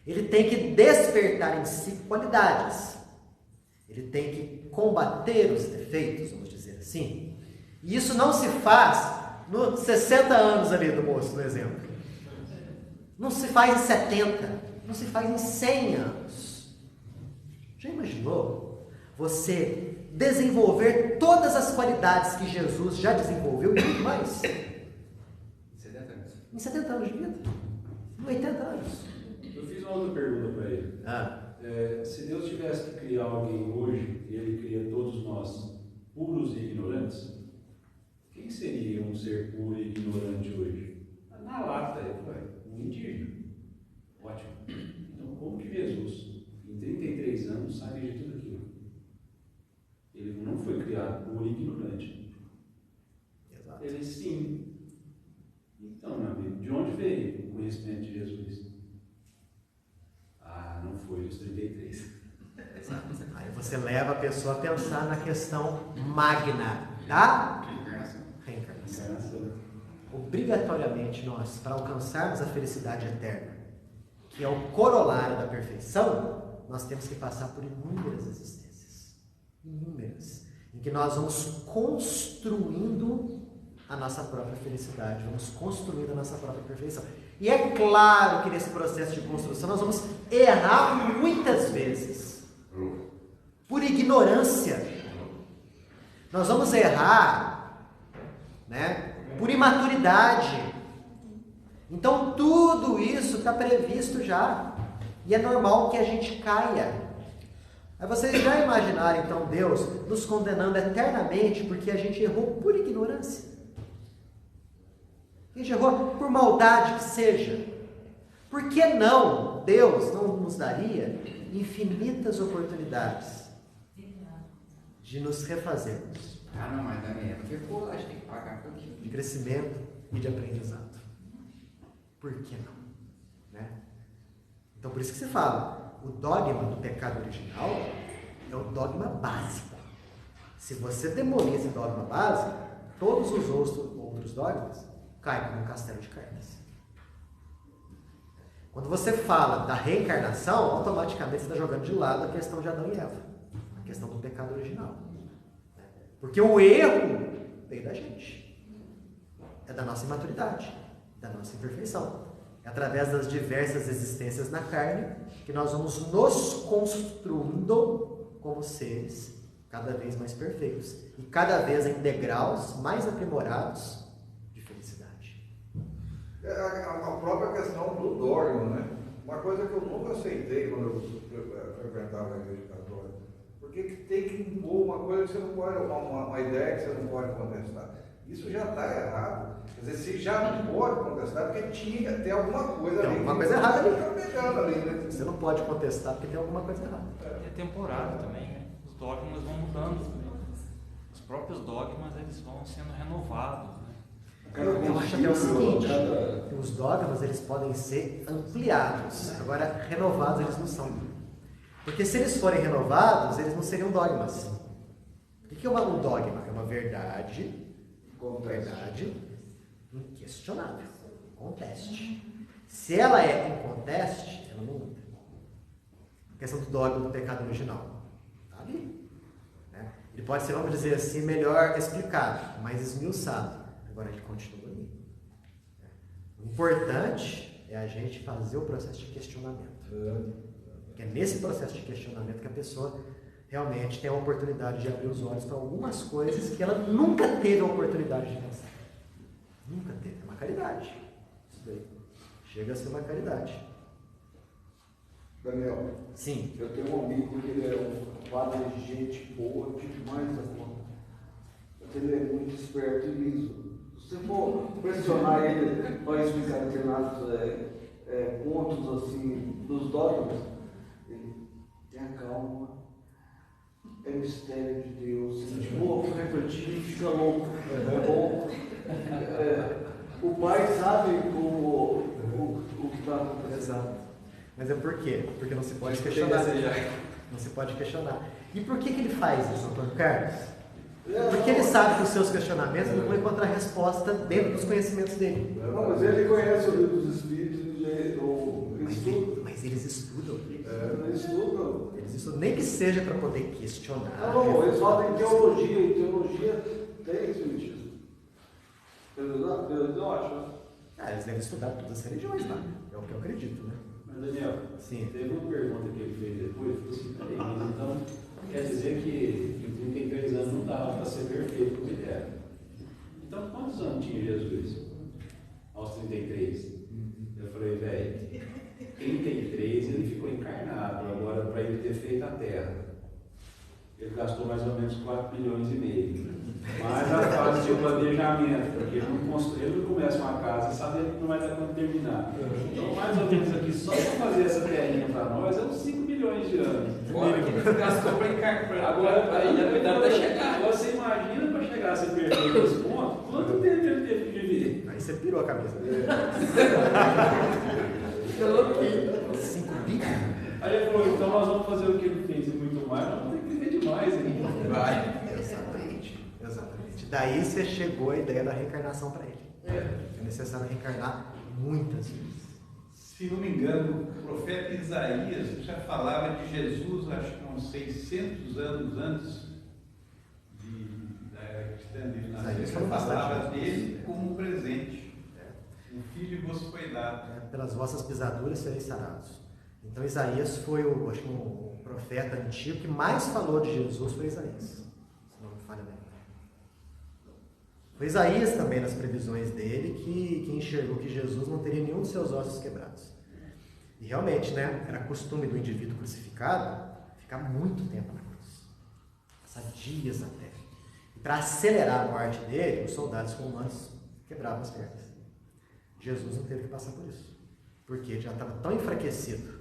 Ele tem que despertar em si qualidades. Ele tem que combater os defeitos, vamos dizer assim. E isso não se faz nos 60 anos ali do moço, no exemplo. Não se faz em 70. Não se faz em 100 anos. Já imaginou? Você desenvolver todas as qualidades que Jesus já desenvolveu e muito mais? 70 anos. Em 70 anos de vida. Em 80 anos. Eu fiz uma outra pergunta para ele. Se Deus tivesse que criar alguém hoje, e Ele cria todos nós puros e ignorantes, quem seria um ser puro e ignorante hoje? Na lata, ele falou, um indígena. Ótimo. Então, como que Jesus, em 33 anos, sabe de tudo aquilo? Ele não foi criado puro e ignorante. Exato. Ele sim. Então, meu amigo, de onde veio o conhecimento de Jesus? Não foi os 33. Exato. Aí você leva a pessoa a pensar na questão magna da reencarnação. Obrigatoriamente nós, para alcançarmos a felicidade eterna, que é o corolário da perfeição, nós temos que passar por inúmeras existências. Inúmeras. Em que nós vamos construindo a nossa própria felicidade, vamos construindo a nossa própria perfeição. E é claro que nesse processo de construção nós vamos errar muitas vezes, por ignorância. Nós vamos errar, né, por imaturidade. Então tudo isso está previsto já. E é normal que a gente caia. Aí vocês já imaginaram então Deus nos condenando eternamente porque a gente errou por ignorância? Quem te errou, por maldade que seja. Por que não? Deus não nos daria infinitas oportunidades de nos refazermos. Ah, não, mas Daniel, ficou lá, a gente tem que pagar por aquilo. De crescimento e de aprendizado. Por que não? Né? Então, por isso que se fala, o dogma do pecado original é o dogma básico. Se você demolir esse dogma básico, todos os outros dogmas caem como um castelo de cartas. Quando você fala da reencarnação, automaticamente você está jogando de lado a questão de Adão e Eva, a questão do pecado original. Porque o erro veio da gente, é da nossa imaturidade, da nossa imperfeição. É através das diversas existências na carne que nós vamos nos construindo como seres cada vez mais perfeitos e cada vez em degraus mais aprimorados de felicidade. A própria questão do dogma, né? Uma coisa que eu nunca aceitei quando eu frequentava a igreja católica, porque tem que impor uma coisa que você não pode, uma ideia que você não pode contestar. Isso já está errado. Quer dizer, você já não pode contestar porque tinha que ter alguma coisa Tem ali. alguma coisa errada ali. Tá pegando ali, né? Você não pode contestar porque tem alguma coisa errada. É temporário também, né? Os dogmas vão mudando também. Os próprios dogmas, eles vão sendo renovados, né? Eu acho que é o seguinte, os dogmas eles podem ser ampliados, agora renovados eles não são. Porque se eles forem renovados, eles não seriam dogmas. O que é um dogma? É uma verdade inquestionável, inconteste. Se ela é inconteste, ela não muda. A questão do dogma do pecado original está ali. Né? Ele pode ser, vamos dizer assim, melhor explicado, mais esmiuçado. Agora ele continua ali. O importante é a gente fazer o processo de questionamento. Porque é nesse processo de questionamento que a pessoa realmente tem a oportunidade de abrir os olhos para algumas coisas que ela nunca teve a oportunidade de pensar. Nunca teve. É uma caridade. Isso daí. Chega a ser uma caridade. Daniel, Sim. eu tenho um amigo que ele é um padre de gente boa, demais da conta. Mas ele é muito esperto e liso. Se você for pressionar ele para explicar determinados pontos assim, dos dogmas, ele tem a calma, é mistério de Deus. Tipo, refletir e fica louco. É bom. O pai sabe o que está acontecendo. Exato. Mas é por quê? Porque não se pode questionar. Não se pode questionar. E por que ele faz isso, Antônio Carlos? Porque ele sabe que os seus questionamentos não vão encontrar resposta dentro dos conhecimentos dele. Não, mas ele conhece o livro dos Espíritos, Mas eles estudam. Eles estudam. Eles estudam, nem que seja para poder questionar. Não, eles falam em teologia, e teologia tem Espiritismo. Eu acho. Eles devem estudar todas as religiões lá. É o que eu acredito, né? Mas Daniel, Sim. teve uma pergunta que ele fez depois, falou assim, peraí, mas então quer dizer que em 33 anos não dava para ser perfeito como ele era. Então quantos anos tinha Jesus? Aos 33. Eu falei, velho, 33 ele ficou encarnado, agora para ele ter feito a terra. Ele gastou mais ou menos 4 milhões e meio. Mas a fase de planejamento, porque ele não começa uma casa sabendo que não vai dar quando terminar. Então, mais ou menos aqui, só para fazer essa terrinha para nós, é uns 5 milhões de anos. Fora que ele gastou para encarnar. Agora, ainda cuidado para chegar. Você imagina para chegar a ser perfeito nesse ponto, quanto tempo ele teve que viver? Aí você pirou a cabeça. 5 bilhões. Aí ele falou, então nós vamos fazer o que ele fez e muito mais, nós vamos ter que viver demais ainda. Vai. Exatamente. Daí você chegou a ideia da reencarnação para ele. É necessário reencarnar muitas vezes. Se não me engano, o profeta Isaías já falava de Jesus, acho que uns 600 anos antes da era cristã dele nascer. Já falava dele como um presente. Um filho vos foi dado. Pelas vossas pisaduras sereis sarados. Então Isaías foi acho que o profeta antigo que mais falou de Jesus foi Isaías. Se não me falha bem. Foi Isaías também nas previsões dele que enxergou que Jesus não teria nenhum dos seus ossos quebrados. E realmente, né, era costume do indivíduo crucificado ficar muito tempo na cruz. Passar dias até. E para acelerar a morte dele, os soldados romanos quebravam as pernas. Jesus não teve que passar por isso, porque ele já estava tão enfraquecido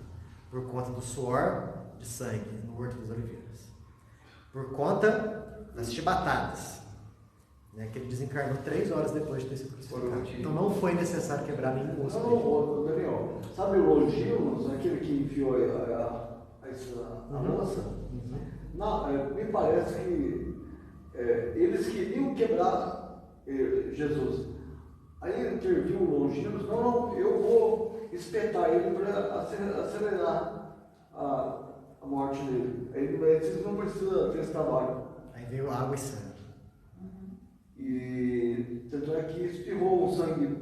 por conta do suor de sangue no Horto das Oliveiras, por conta das chibatadas, né, que ele desencarnou 3 horas depois de ter sido crucificado. Então não foi necessário quebrar nenhum osso. Não, Daniel, sabe o Longinos, aquele que enfiou a lança? Não, me parece que eles queriam quebrar Jesus. Aí interviu o Longinos, não, eu vou espetar ele para acelerar a morte dele. Aí vocês não precisam ter esse trabalho. Aí veio água e sangue. E tanto é que espirrou o sangue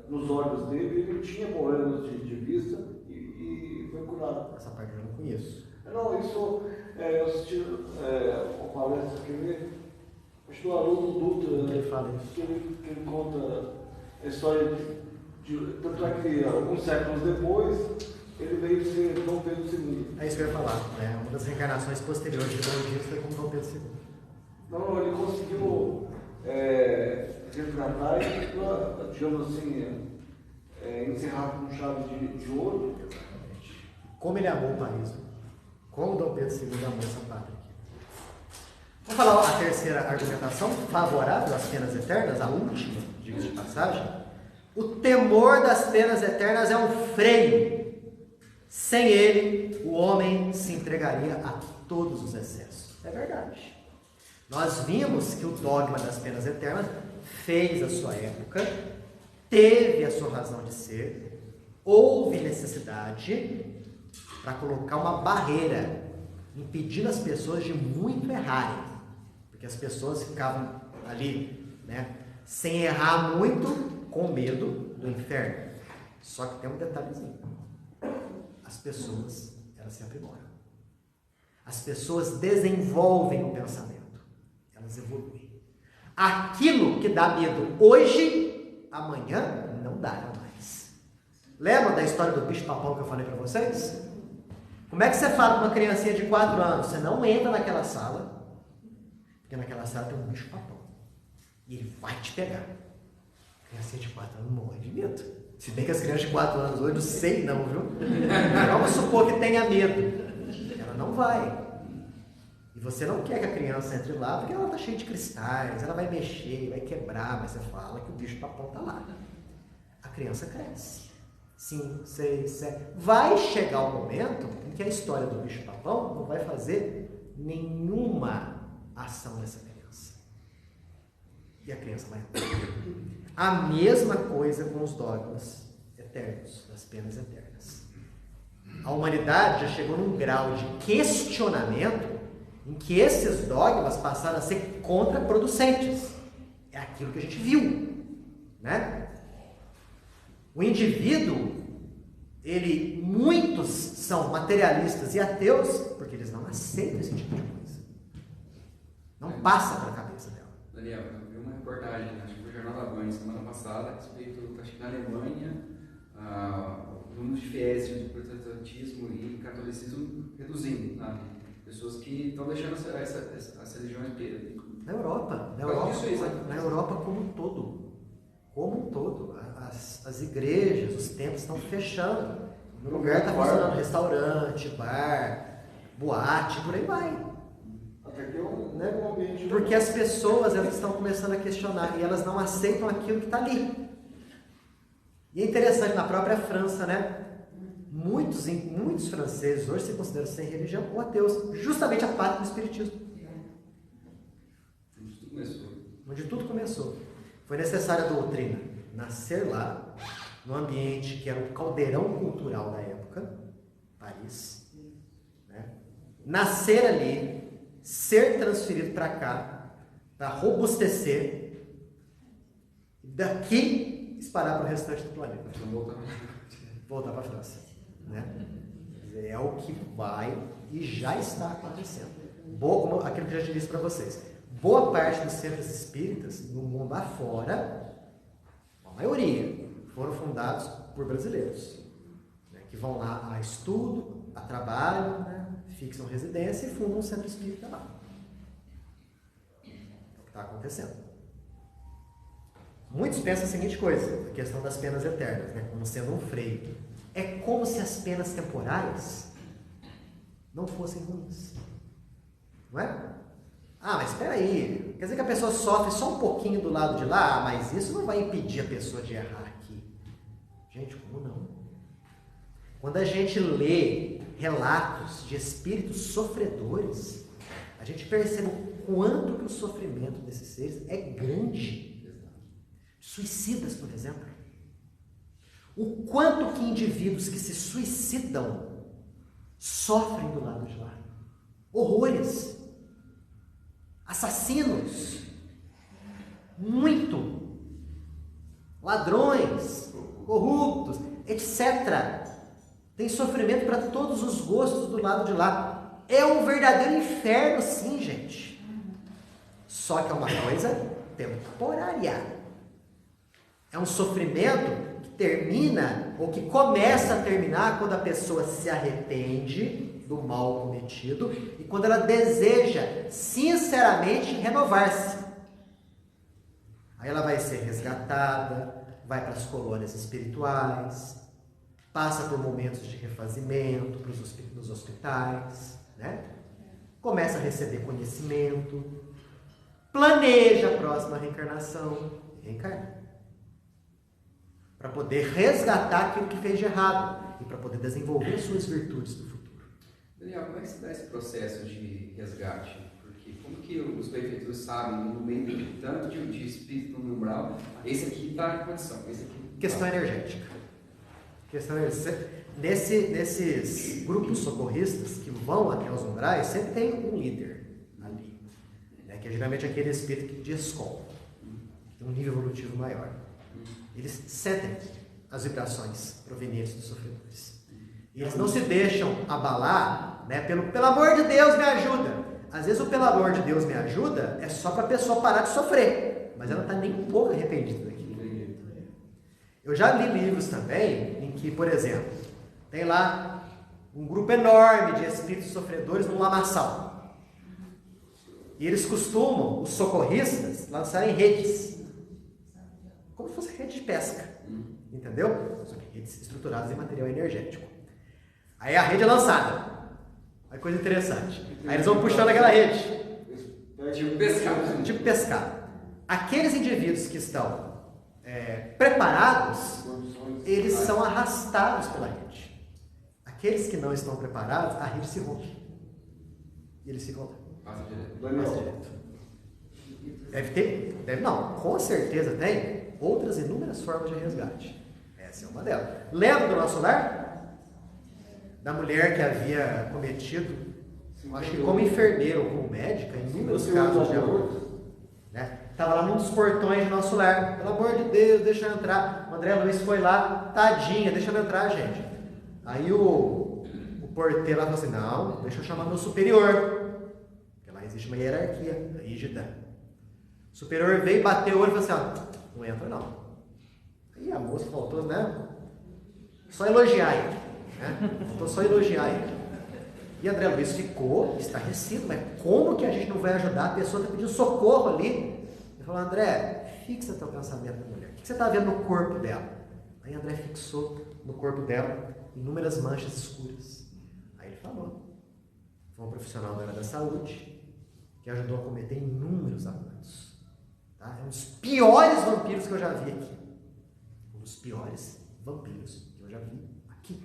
nos olhos dele, ele tinha problemas de vista e foi curado. Essa parte eu não conheço. Não, isso eu assisti uma palestra que acho que o aluno Dutra, que ele fala isso. Que ele conta a história tanto é que alguns séculos depois ele veio ser Dom Pedro II. É isso que eu ia falar, né? Uma das reencarnações posteriores de Longinos foi como Dom Pedro II. Não, ele conseguiu resgatar e, digamos assim, encerrar com chave de ouro. Como ele amou o país, como Dom Pedro II amou essa pátria. Vamos falar a terceira argumentação favorável às penas eternas, a última, diga-se de passagem. O temor das penas eternas é um freio. Sem ele, o homem se entregaria a todos os excessos. É verdade. Nós vimos que o dogma das penas eternas fez a sua época, teve a sua razão de ser, houve necessidade para colocar uma barreira, impedindo as pessoas de muito errarem, porque as pessoas ficavam ali, né, sem errar muito, com medo do inferno. Só que tem um detalhezinho: as pessoas, elas se aprimoram, as pessoas desenvolvem o pensamento, elas evoluem. Aquilo que dá medo hoje, amanhã não dará mais. Lembra da história do bicho-papão que eu falei para vocês? Como é que você fala para uma criancinha de 4 anos? Você não entra naquela sala, porque naquela sala tem um bicho-papão e ele vai te pegar. A criancinha de 4 anos morre de medo. Se bem que as crianças de 4 anos hoje, não sei não, viu? Vamos supor que tenha medo. Ela não vai. E você não quer que a criança entre lá, porque ela está cheia de cristais, ela vai mexer, vai quebrar, mas você fala que o bicho-papão está lá. A criança cresce. 5, 6, 7. Vai chegar o momento em que a história do bicho-papão não vai fazer nenhuma ação nessa criança. E a criança vai morrer. A mesma coisa com os dogmas eternos, das penas eternas. A humanidade já chegou num grau de questionamento em que esses dogmas passaram a ser contraproducentes. É aquilo que a gente viu, né? O indivíduo, muitos são materialistas e ateus porque eles não aceitam esse tipo de coisa. Não passa pela cabeça dela. Daniel, eu vi uma reportagem, acho que foi o Jornal da Band, semana passada, a respeito, acho que na Alemanha, o número de fiéis de protestantismo e catolicismo reduzindo, né? Pessoas que estão deixando as religiões perder. Na Europa como um todo, as igrejas, os templos estão fechando. No lugar está funcionando restaurante, bar, boate, por aí vai. Até que um ambiente. Porque as pessoas, elas estão começando a questionar e elas não aceitam aquilo que está ali. E é interessante, na própria França, né? Muitos franceses hoje se consideram sem religião ou ateus, justamente a pátria do espiritismo. Onde tudo começou. Foi necessária a doutrina nascer lá, no ambiente que era o caldeirão cultural da época, Paris, né? Nascer ali, ser transferido para cá, para robustecer, daqui espalhar para o restante do planeta. Voltar para a França. Né? É o que vai e já está acontecendo. Como aquilo que eu já disse para vocês. Boa parte dos centros espíritas no mundo afora, a maioria, foram fundados por brasileiros, né? Que vão lá a estudo, a trabalho, né? Fixam residência e fundam um centro espírita lá. É o que está acontecendo. Muitos pensam a seguinte coisa, a questão das penas eternas, né, como sendo um freio. É como se as penas temporais não fossem ruins. Não é? Ah, mas espera aí, quer dizer que a pessoa sofre só um pouquinho do lado de lá? Ah, mas isso não vai impedir a pessoa de errar aqui. Gente, como não? Quando a gente lê relatos de espíritos sofredores, a gente percebe o quanto que o sofrimento desses seres é grande. Suicidas, por exemplo. O quanto que indivíduos que se suicidam sofrem do lado de lá. Horrores. Assassinos. Muito. Ladrões. Corruptos. Etc. Tem sofrimento para todos os gostos do lado de lá. É um verdadeiro inferno, sim, gente. Só que é uma coisa temporária. É um sofrimento que termina, ou que começa a terminar, quando a pessoa se arrepende do mal cometido e quando ela deseja, sinceramente, renovar-se. Aí ela vai ser resgatada, vai para as colônias espirituais, passa por momentos de refazimento nos hospitais, né? Começa a receber conhecimento, planeja a próxima reencarnação, reencarna. Para poder resgatar aquilo que fez de errado e para poder desenvolver suas virtudes no futuro. Daniel, como é que se dá esse processo de resgate? Porque como que os benfeitores sabem, no meio de tanto de espírito no umbral, esse aqui está em condição, esse aqui... Questão energética. Nesses grupos socorristas que vão até os umbrais, sempre tem um líder ali, né, que é geralmente aquele espírito de escola, que tem um nível evolutivo maior. Eles sentem as vibrações provenientes dos sofredores. E eles não se deixam abalar, né, pelo amor de Deus, me ajuda. Às vezes o pelo amor de Deus me ajuda é só para a pessoa parar de sofrer, mas ela não está nem um pouco arrependida daquilo. Eu já li livros também em que, por exemplo, tem lá um grupo enorme de espíritos sofredores num lamaçal. E eles costumam, os socorristas, lançarem redes. Como se fosse rede de pesca. Entendeu? Só que redes estruturadas em material energético. Aí a rede é lançada. Aí coisa interessante. Aí eles vão puxando aquela rede. Tipo pescar. Aqueles indivíduos que estão preparados, eles são arrastados pela rede. Aqueles que não estão preparados, a rede se rompe. E eles ficam lá. Passa direto. Com certeza tem outras inúmeras formas de resgate. Essa é uma delas. Lembra do nosso lar? Da mulher que havia cometido, acho que como enfermeira ou como médica, inúmeros casos de aborto. Estava lá num dos portões do nosso lar. Pelo amor de Deus, deixa eu entrar. O André Luiz foi lá, tadinha, deixa eu entrar, gente. Aí o porteiro lá falou assim, não, deixa eu chamar meu superior. Porque lá existe uma hierarquia rígida. O superior veio, bateu o olho e falou assim, não entra não. Aí a moça faltou, né? Só elogiar ele. Faltou só elogiar ele. E André Luiz ficou estarrecido, mas como que a gente não vai ajudar? A pessoa está pedindo socorro ali. Ele falou, André, fixa teu pensamento na mulher. O que você está vendo no corpo dela? Aí André fixou no corpo dela inúmeras manchas escuras. Aí ele falou, foi um profissional da área da saúde que ajudou a cometer inúmeros abortos. Tá? É um dos piores vampiros que eu já vi aqui. Um dos piores vampiros que eu já vi aqui.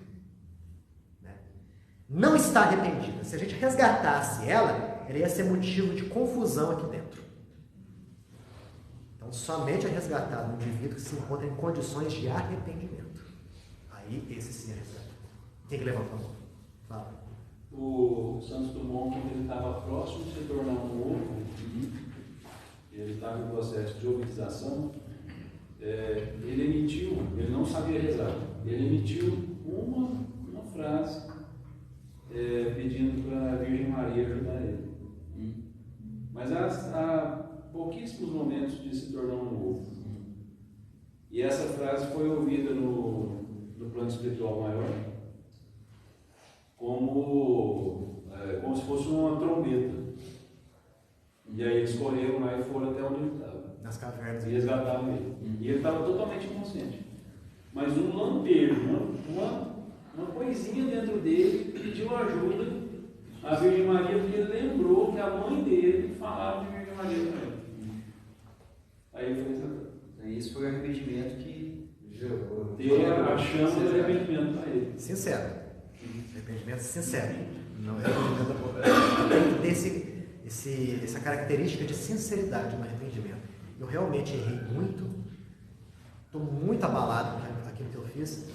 Não está arrependida. Se a gente resgatasse ela ia ser motivo de confusão aqui dentro. Então, somente é resgatado um indivíduo que se encontra em condições de arrependimento. Aí, esse sim é resgatado. Tem que levantar a mão. Fala. O Santos Dumont, quando ele estava próximo de se tornar um ovo, ele estava em processo de ovinização, ele emitiu, ele não sabia rezar, ele emitiu uma frase pedindo para a Virgem Maria ajudar ele. Mas há pouquíssimos momentos de se tornar um ovo. E essa frase foi ouvida no plano espiritual maior como se fosse uma trombeta. E aí eles correram lá e foram até onde ele estava. Nas cavernas. E resgataram ele. E ele estava totalmente inconsciente. Mas um lampejo, uma coisinha dentro dele pediu ajuda à Virgem Maria, porque ele lembrou que a mãe dele falava de Virgem Maria para ele. Aí ele foi resgatado. Isso foi o arrependimento que deu a chama do arrependimento para ele. Sincero. Arrependimento sincero. Não é arrependimento da boca. Tem que ter essa característica de sinceridade no arrependimento. Eu realmente errei muito. Estou muito abalado com aquilo que eu fiz.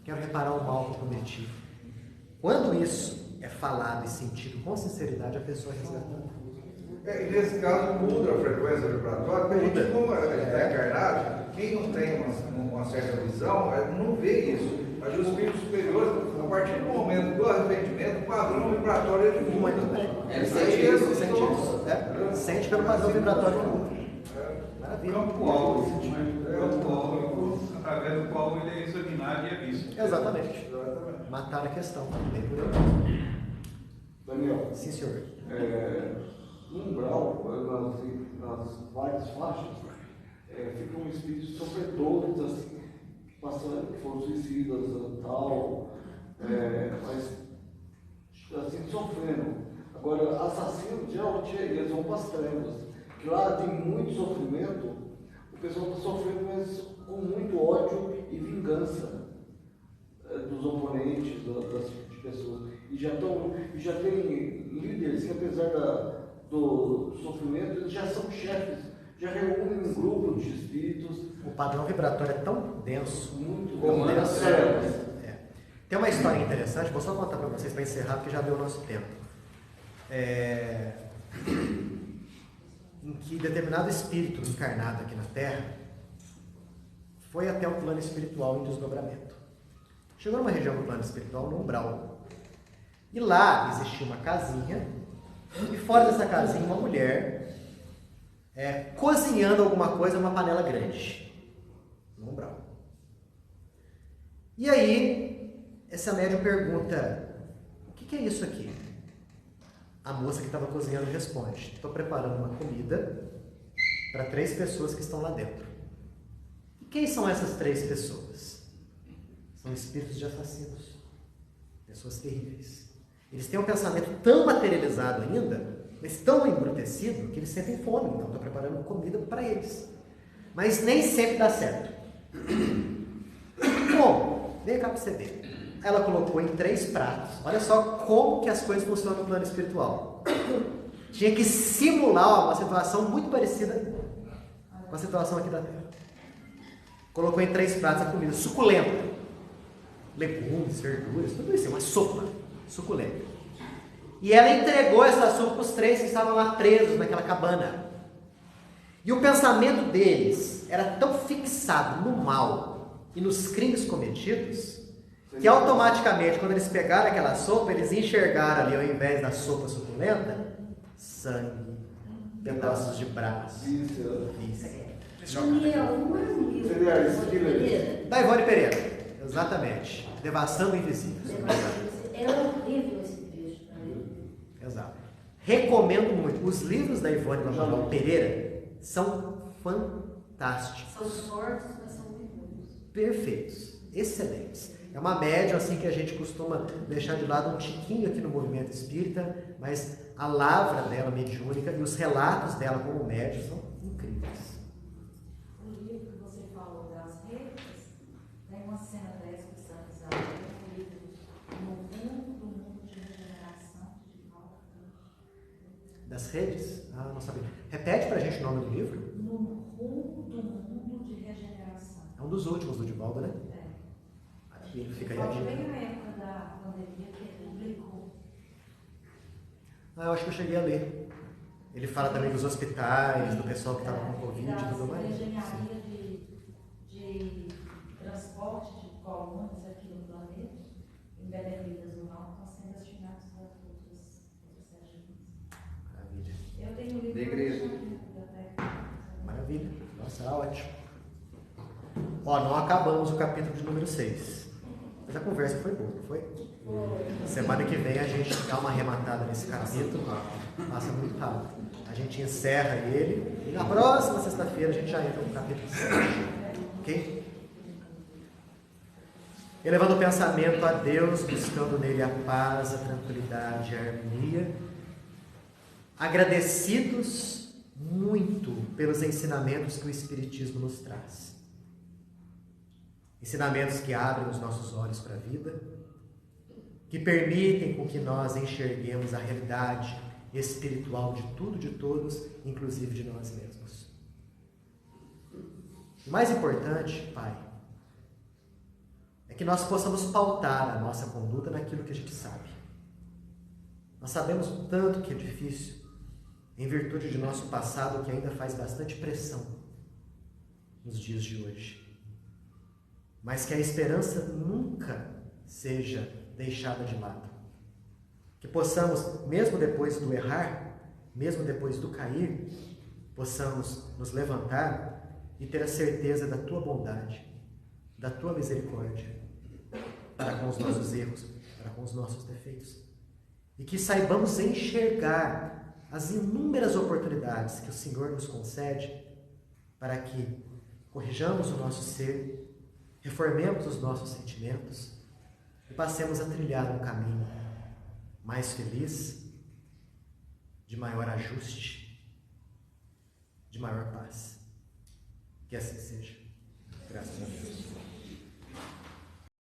Quero reparar o mal que eu cometi. Quando isso é falado e sentido com sinceridade, a pessoa é resgatada. E nesse caso muda a frequência vibratória, porque a gente, como está encarnado, quem não tem uma certa visão, não vê isso. Mas os espíritos superiores, a partir do momento do arrependimento, o padrão vibratório é de Muito bem. Ele sente isso, Sente isso. Sente pelo padrão vibratório que muda. O campo áurico, através do qual ele é examinado e é visto. Exatamente. Matar a questão. Bem por aí. Daniel. Sim, senhor. No umbral, nas várias faixas, ficam espíritos sofredores, assim, passando, que foram suicidas e tal, mas assim, sofrendo. Agora, assassinos, geralmente eles vão para as trevas, que lá tem muito sofrimento, o pessoal está sofrendo, mas com muito ódio e vingança dos oponentes, das pessoas. E já tem líderes que, apesar do sofrimento, eles já são chefes, já reúnem um grupo de espíritos. O padrão vibratório é tão denso, muito tão denso. denso. Tem uma história interessante, vou só contar para vocês para encerrar, porque já deu o nosso tempo. Em que determinado espírito encarnado aqui na Terra foi até o plano espiritual em desdobramento. Chegou numa região do plano espiritual, no umbral. E lá existia uma casinha, e fora dessa casinha uma mulher cozinhando alguma coisa numa panela grande, no umbral. E aí, essa médium pergunta, o que é isso aqui? A moça que estava cozinhando responde, estou preparando uma comida para 3 pessoas que estão lá dentro. E quem são essas 3 pessoas? São espíritos de assassinos, pessoas terríveis. Eles têm um pensamento tão materializado ainda, mas tão embrutecido, que eles sentem fome, então estou preparando comida para eles. Mas nem sempre dá certo. Como? Vem cá para você ver. Ela colocou em 3 pratos. Olha só como que as coisas funcionam no plano espiritual. Tinha que simular uma situação muito parecida com a situação aqui da Terra. Colocou em 3 pratos a comida suculenta. Legumes, verduras, tudo isso. Uma sopa suculenta. E ela entregou essa sopa para os 3 que estavam lá presos naquela cabana. E o pensamento deles era tão fixado no mal e nos crimes cometidos, que automaticamente, quando eles pegaram aquela sopa, eles enxergaram ali, ao invés da sopa suculenta, sangue, pedaços de braço. Da Ivone Pereira, exatamente. Devastando Invisíveis. É horrível esse texto. Exato. Recomendo muito. Os livros da Ivone Pereira são fantásticos. São fortes, mas são muito bons. Perfeitos. Excelentes. É uma médium assim que a gente costuma deixar de lado um tiquinho aqui no movimento espírita, mas a lavra dela mediúnica e os relatos dela como médium são incríveis. O livro que você falou das redes, tem uma cena dessa que está usada no livro No Fundo do Mundo de Regeneração de Paulo. Das redes? Ah, não sabia. Repete pra gente o nome do livro. No Rumo do Mundo de Regeneração. É um dos últimos do Divaldo, né? Ele fica aí a dica. Bem na época da pandemia que ele publicou. Eu acho que eu cheguei a ler. Ele fala também dos hospitais, do pessoal que estava com Covid e tudo mais. Engenharia de transporte de colônias aqui no planeta, em Benevidas do Mal, estão sendo destinados a outros seres. Maravilha. Eu tenho um livro da igreja. Maravilha. Nossa, ótimo. Ó, não acabamos o capítulo de número 6. Mas a conversa foi boa, não foi? Semana que vem a gente dá uma arrematada nesse capítulo. Passa muito rápido. a gente encerra ele e na próxima sexta-feira a gente já entra no capítulo 7. Ok? Elevando o pensamento a Deus, buscando nele a paz, a tranquilidade, a harmonia, agradecidos muito pelos ensinamentos que o Espiritismo nos traz. Ensinamentos que abrem os nossos olhos para a vida, que permitem com que nós enxerguemos a realidade espiritual de tudo, de todos, inclusive de nós mesmos. O mais importante, Pai, é que nós possamos pautar a nossa conduta naquilo que a gente sabe. Nós sabemos o tanto que é difícil, em virtude de nosso passado que ainda faz bastante pressão nos dias de hoje. Mas que a esperança nunca seja deixada de lado. Que possamos, mesmo depois do errar, mesmo depois do cair, possamos nos levantar e ter a certeza da Tua bondade, da Tua misericórdia, para com os nossos erros, para com os nossos defeitos. E que saibamos enxergar as inúmeras oportunidades que o Senhor nos concede para que corrijamos o nosso ser, reformemos os nossos sentimentos e passemos a trilhar um caminho mais feliz, de maior ajuste, de maior paz. Que assim seja. Graças a Deus.